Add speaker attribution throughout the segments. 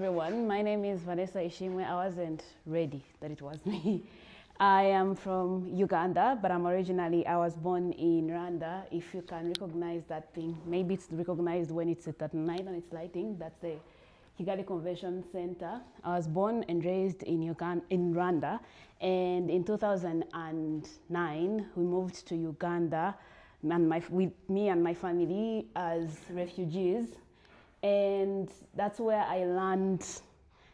Speaker 1: everyone. My name is Vanessa Ishimwe. I wasn't ready that it was me. I am from Uganda, but I was born in Rwanda. If you can recognize that thing, maybe it's recognized when it's at night on its lighting. That's the Kigali Convention Center. I was born and raised in Rwanda, and in 2009 we moved to Uganda, with me and my family as refugees, and that's where I learned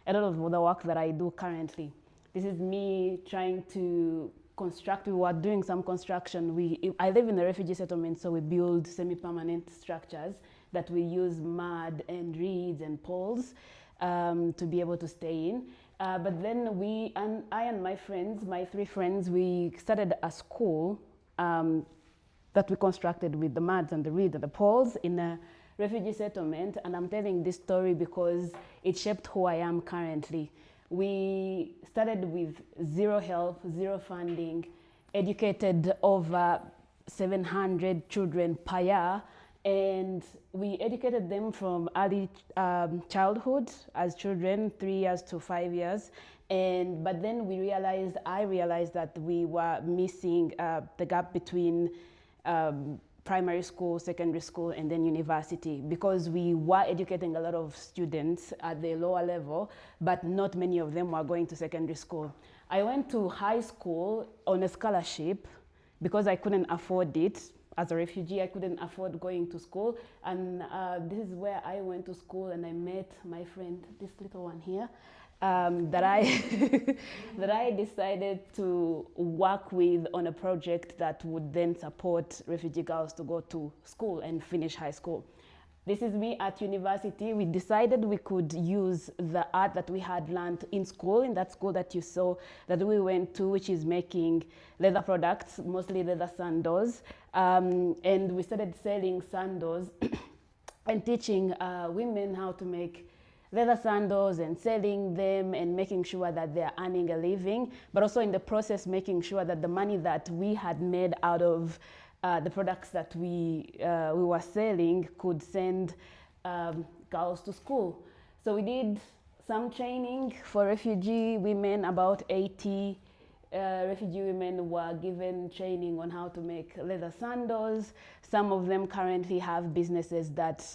Speaker 1: a lot of the work that I do currently. This is me trying to construct. We were doing some construction. I live in a refugee settlement, so we build semi-permanent structures that we use mud and reeds and poles to be able to stay in. But then I and my friends, my three friends, we started a school that we constructed with the muds and the reeds and the poles in a refugee settlement. And I'm telling this story because it shaped who I am currently. We started with zero help, zero funding, educated over 700 children per year, and we educated them from early childhood as children, 3 years to 5 years. But then I realized that we were missing the gap between primary school, secondary school, and then university, because we were educating a lot of students at the lower level, but not many of them were going to secondary school. I went to high school on a scholarship because I couldn't afford it. As a refugee, I couldn't afford going to school, and this is where I went to school, and I met my friend, this little one here, that I decided to work with on a project that would then support refugee girls to go to school and finish high school. This is me at university. We decided we could use the art that we had learned in school, in that school that you saw that we went to, which is making leather products, mostly leather sandals. And we started selling sandals and teaching women how to make leather sandals and selling them and making sure that they're earning a living, but also in the process making sure that the money that we had made out of the products that we were selling could send girls to school. So we did some training for refugee women. About 80 refugee women were given training on how to make leather sandals. Some of them currently have businesses that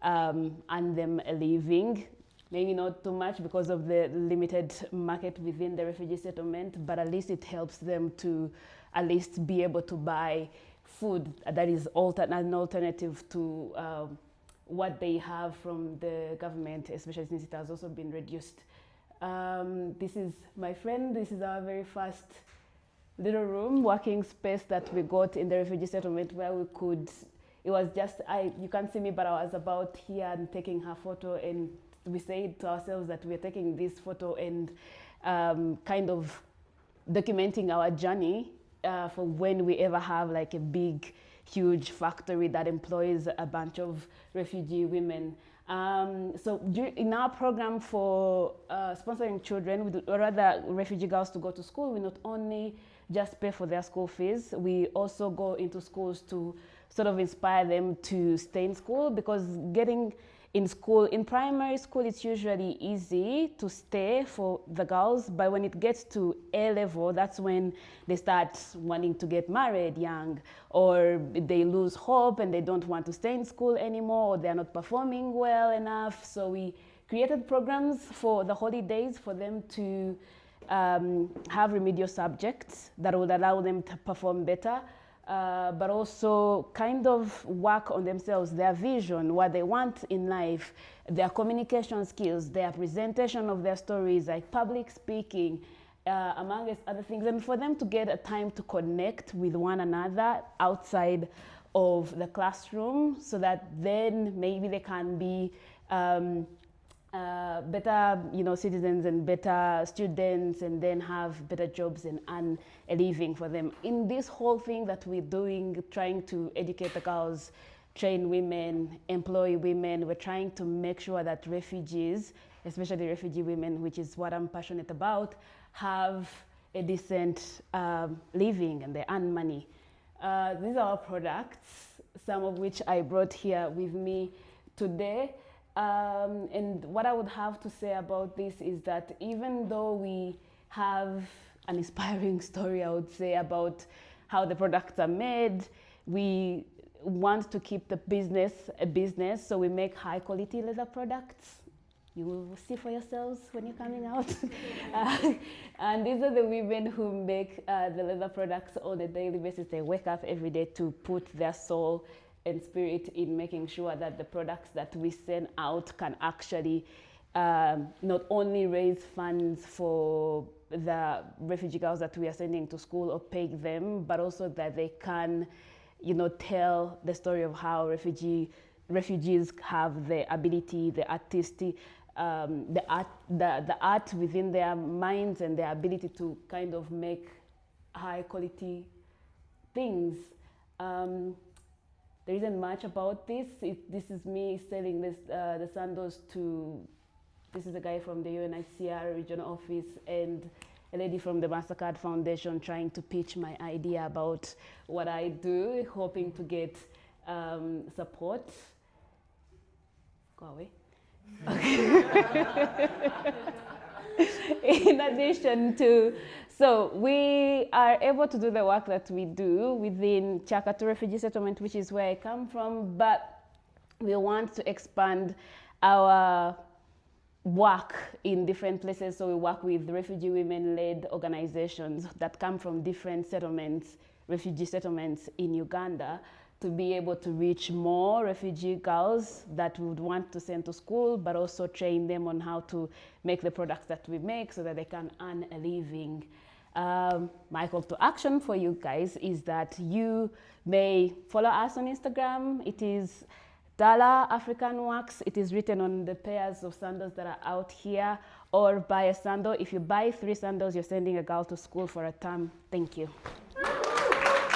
Speaker 1: earn them a living. Maybe not too much because of the limited market within the refugee settlement, but at least it helps them to at least be able to buy food that is an alternative to what they have from the government, especially since it has also been reduced. This is my friend. This is our very first little room, working space that we got in the refugee settlement, where we could, it was just, you can't see me, but I was about here and taking her photo, and we said to ourselves that we're taking this photo and kind of documenting our journey for when we ever have like a big, huge factory that employs a bunch of refugee women. So in our program for sponsoring children, or rather refugee girls to go to school, we not only just pay for their school fees, we also go into schools to sort of inspire them to stay in school, because getting in school, in primary school, it's usually easy to stay for the girls, but when it gets to A level, that's when they start wanting to get married young, or they lose hope and they don't want to stay in school anymore, or they're not performing well enough. So we created programs for the holidays for them to have remedial subjects that would allow them to perform better. But also kind of work on themselves, their vision, what they want in life, their communication skills, their presentation of their stories, like public speaking, among other things, and for them to get a time to connect with one another outside of the classroom, so that then maybe they can be better, citizens and better students, and then have better jobs and earn a living for them. In this whole thing that we're doing, trying to educate the girls, train women, employ women, we're trying to make sure that refugees, especially refugee women, which is what I'm passionate about, have a decent living and they earn money. These are our products, some of which I brought here with me today. And what I would have to say about this is that even though we have an inspiring story, I would say, about how the products are made, we want to keep the business a business, so we make high quality leather products. You will see for yourselves when you're coming out. And these are the women who make the leather products on a daily basis. They wake up every day to put their soul and spirit in making sure that the products that we send out can actually not only raise funds for the refugee girls that we are sending to school or pay them, but also that they can, you know, tell the story of how refugees have the ability, the artistic, the art within their minds and their ability to kind of make high quality things. There isn't much about this. This is me selling the sandals to, this is a guy from the UNHCR regional office and a lady from the MasterCard Foundation trying to pitch my idea about what I do, hoping to get support. Go away. In addition to, so we are able to do the work that we do within Chakatu Refugee Settlement, which is where I come from, but we want to expand our work in different places. So we work with refugee women-led organizations that come from different settlements, refugee settlements in Uganda, to be able to reach more refugee girls that we would want to send to school, but also train them on how to make the products that we make so that they can earn a living. My call to action for you guys is that you may follow us on Instagram. It is Dala African Wax. It is written on the pairs of sandals that are out here, or buy a sandal. If you buy 3 sandals, you're sending a girl to school for a term. Thank you.